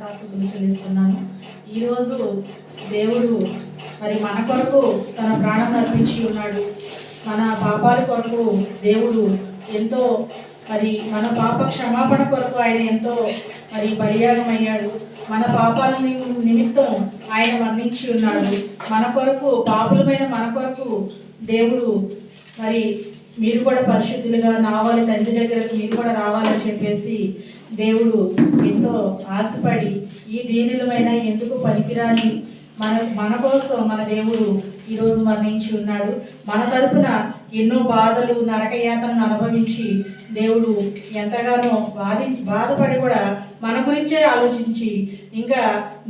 కృతజ్ఞతాస్తుతులు చెల్లిస్తున్నాను. ఈరోజు దేవుడు మరి మన కొరకు తన ప్రాణం అర్పించి ఉన్నాడు. మన పాపాల కొరకు దేవుడు ఎంతో మరి మన పాప క్షమాపణ కొరకు ఆయన ఎంతో మరి బలియాగం అయ్యాడు. మన పాపాల నిమిత్తం ఆయన మరణించి ఉన్నాడు. మన కొరకు పాపులమైన మన కొరకు దేవుడు మరి మీరు కూడా పరిశుద్ధులుగా రావాలి, తండ్రి దగ్గరకు మీరు కూడా రావాలని చెప్పేసి దేవుడు ఎంతో ఆశపడి ఈ దీనులమైన ఎందుకు పనికిరాని మన కోసం మన దేవుడు ఈరోజు మరణించి ఉన్నాడు. మన తరపున ఎన్నో బాధలు నరకయాతనను అనుభవించి దేవుడు ఎంతగానో బాధపడి కూడా మన గురించే ఆలోచించి ఇంకా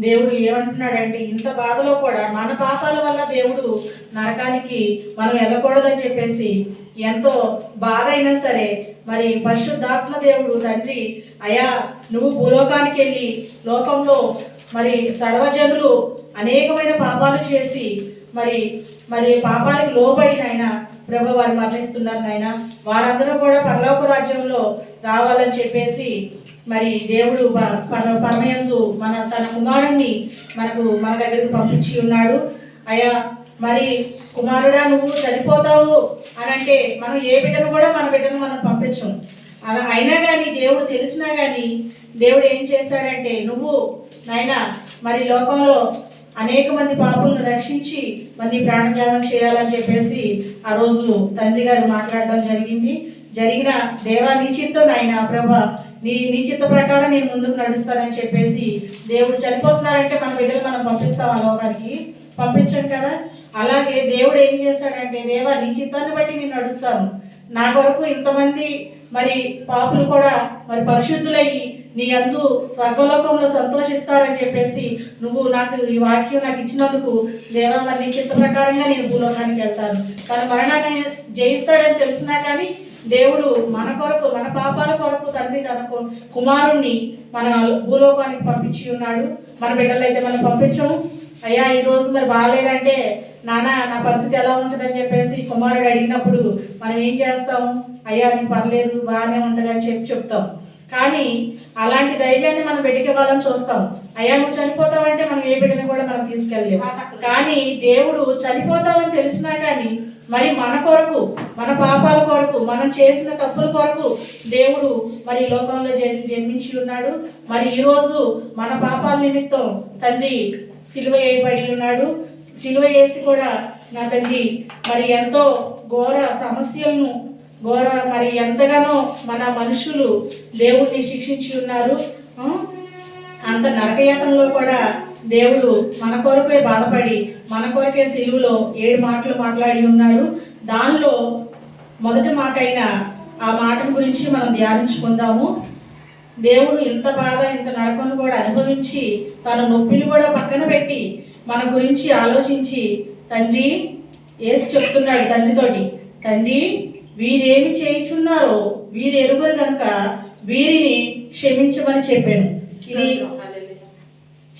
దేవుడు ఏమంటున్నాడంటే ఇంత బాధలో కూడా మన పాపాల వల్ల దేవుడు నరకానికి మనం వెళ్ళకూడదని చెప్పేసి ఎంతో బాధ అయినా సరే మరి పరిశుద్ధాత్మ దేవుడు తండ్రి అయా నువ్వు భూలోకానికి వెళ్ళి లోకంలో మరి సర్వజనులు అనేకమైన పాపాలు చేసి మరి పాపాలకు లోబడిన ఆయన ప్రభు వారు మరణిస్తున్నారు నాయన. వారందరూ కూడా పరలోక రాజ్యంలో రావాలని చెప్పేసి మరి దేవుడు పరమయందు తన కుమారుణ్ణి మన దగ్గరకు పంపించి ఉన్నాడు. అయ్యా మరి కుమారుడా నువ్వు చనిపోతావు అని అంటే మనం ఏ బిడ్డను కూడా మన బిడ్డను మనం పంపించం. అలా అయినా కానీ దేవుడు తెలిసినా కానీ దేవుడు ఏం చేశాడంటే నువ్వు నాయన మరి లోకంలో అనేక మంది పాపులను రక్షించి మరి ప్రాణత్యాగం చేయాలని చెప్పేసి ఆ రోజు తండ్రి గారు మాట్లాడడం జరిగిన దేవా నీ చిత్తం నాయన ప్రభా నీ చిత్త ప్రకారం నేను ముందుకు నడుస్తానని చెప్పేసి దేవుడు చనిపోతున్నారంటే మన బిడ్డలు మనం పంపిస్తాం ఆ లోకానికి, పంపించాం కదా. అలాగే దేవుడు ఏం చేశాడంటే దేవా నీ చిత్తాన్ని బట్టి నేను నడుస్తాను, నా కొరకు ఇంతమంది మరి పాపులు కూడా మరి పరిశుద్ధులయ్యి నీ యందు స్వర్గలోకంలో సంతోషిస్తారని చెప్పేసి నువ్వు నాకు ఈ వాక్యం నాకు ఇచ్చినందుకు దేవా మరి నీ చిత్త ప్రకారంగా నేను భూలోకానికి వెళ్తాను. తన మరణాన్ని జయిస్తాడని తెలిసినా కానీ దేవుడు మన కొరకు మన పాపాల కొరకు తండ్రి తన కుమారుణ్ణి మన భూలోకానికి పంపించి ఉన్నాడు. మన బిడ్డలైతే మనం పంపించము. అయ్యా ఈరోజు మరి బాగాలేదంటే నాన్న నా పరిస్థితి ఎలా ఉంటుందని చెప్పేసి కుమారుడు అడిగినప్పుడు మనం ఏం చేస్తాము, అయ్యా నీకు పర్లేదు బాగానే ఉంటుంది అని చెప్తాం. కానీ అలాంటి ధైర్యాన్ని మనం బిడ్డకి ఇవ్వాలని చూస్తాం. అయ్యా నువ్వు చనిపోతావంటే మనం ఏ బిడ్డని కూడా మనం తీసుకెళ్ళలేము. కానీ దేవుడు చనిపోతావని తెలిసినా కానీ మరి మన కొరకు మన పాపాల కొరకు మనం చేసిన తప్పుల కొరకు దేవుడు మరి లోకంలో జన్మించి ఉన్నాడు. మరి ఈరోజు మన పాపాల నిమిత్తం తండ్రి సిలువ వేయబడి ఉన్నాడు. సిలువ వేసి కూడా నా తండ్రి మరి ఎంతో ఘోర సమస్యలను మరి ఎంతగానో మన మనుషులు దేవుడిని శిక్షించి ఉన్నారు. అంత నరకయాతనలో కూడా దేవుడు మన కొరకే బాధపడి మన కొరకే సిలువలో 7 మాటలు మాట్లాడి ఉన్నాడు. దానిలో మొదటి మాట అయిన ఆ మాట గురించి మనం ధ్యానించుకుందాము. దేవుడు ఇంత బాధ ఇంత నరకను కూడా అనుభవించి తన నొప్పిని కూడా పక్కన పెట్టి మన గురించి ఆలోచించి తండ్రి ఏసి చెప్తున్నాడు తండ్రితోటి, తండ్రి వీరేమి చేయుచున్నారో వీరు ఎరుగురు కనుక వీరిని క్షమించమని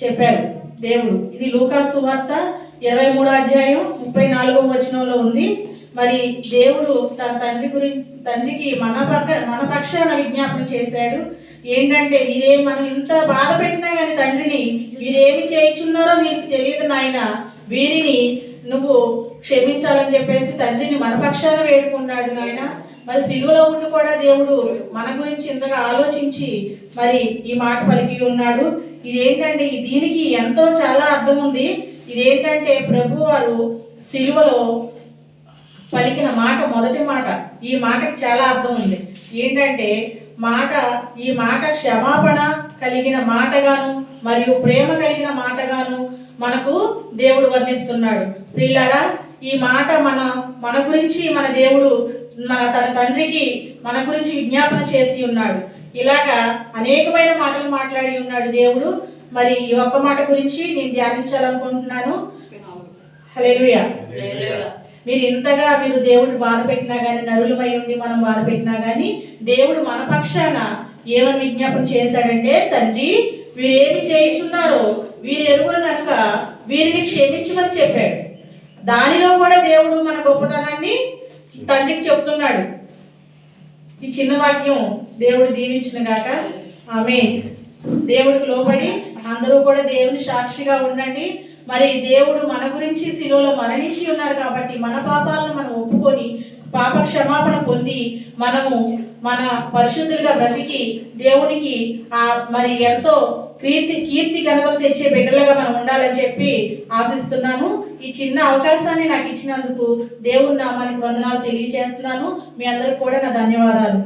చెప్పారు దేవుడు. ఇది లూకా సువార్త 23వ అధ్యాయం 34వ వచనంలో ఉంది. మరి దేవుడు తన తండ్రికి మన పక్షాన విజ్ఞాపన చేశాడు. ఏంటంటే మనం ఇంత బాధ పెట్టినా కానీ తండ్రిని వీరేమి చేయుచున్నారో వీరికి తెలియదు నాయన, వీరిని నువ్వు క్షమించాలని చెప్పేసి తండ్రిని మన పక్షాన వేడుకున్నాడు నాయన. మరి సిలువలో ఉండి కూడా దేవుడు మన గురించి ఇంతగా ఆలోచించి మరి ఈ మాట పలికి ఉన్నాడు. ఇదేంటంటే దీనికి ఎంతో చాలా అర్థం ఉంది. ఇదేంటంటే ప్రభు వారు సిలువలో పలికిన మాట మొదటి మాట, ఈ మాటకి చాలా అర్థం ఉంది. ఏంటంటే ఈ మాట క్షమాపణ కలిగిన మాటగాను మరియు ప్రేమ కలిగిన మాటగాను మనకు దేవుడు వర్ణిస్తున్నాడు. ప్రియులారా ఈ మాట మన గురించి మన దేవుడు తన తండ్రికి మన గురించి విజ్ఞాపన చేసి ఉన్నాడు. ఇలాగా అనేకమైన మాటలు మాట్లాడి ఉన్నాడు దేవుడు. మరి ఈ ఒక్క మాట గురించి నేను ధ్యానించాలనుకుంటున్నాను. హల్లెలూయా. మీరు దేవుడిని బాధ పెట్టినా కానీ నరులమై ఉండి మనం బాధ పెట్టినా కానీ దేవుడు మన పక్షాన ఏమని విజ్ఞాపన చేశాడంటే తండ్రి వీరేమి చేయుచున్నారో వీరు ఎరుగురు కనుక వీరిని క్షమించమని చెప్పాడు. దానిలో కూడా దేవుడు మన గొప్పతనాన్ని తండ్రికి చెప్తున్నాడు. ఈ చిన్న వాక్యం దేవుడు దీవించిన గాక ఆమేన్. దేవుడికి లోబడి అందరూ కూడా దేవుని సాక్షిగా ఉండండి. మరి దేవుడు మన గురించి శిలువలో మరణించి ఉన్నారు కాబట్టి మన పాపాలను మనం ఒప్పుకొని పాప క్షమాపణ పొంది మనము మన పరిశుద్ధులుగా బ్రతికి దేవునికి మరి ఎంతో కీర్తి ఘనతలు తెచ్చే బిడ్డలుగా మనం ఉండాలని చెప్పి ఆశిస్తున్నాను. ఈ చిన్న అవకాశాన్ని నాకు ఇచ్చినందుకు దేవుని నామానికి వందనాలు తెలియజేస్తున్నాను. మీ అందరికి కూడా నా ధన్యవాదాలు.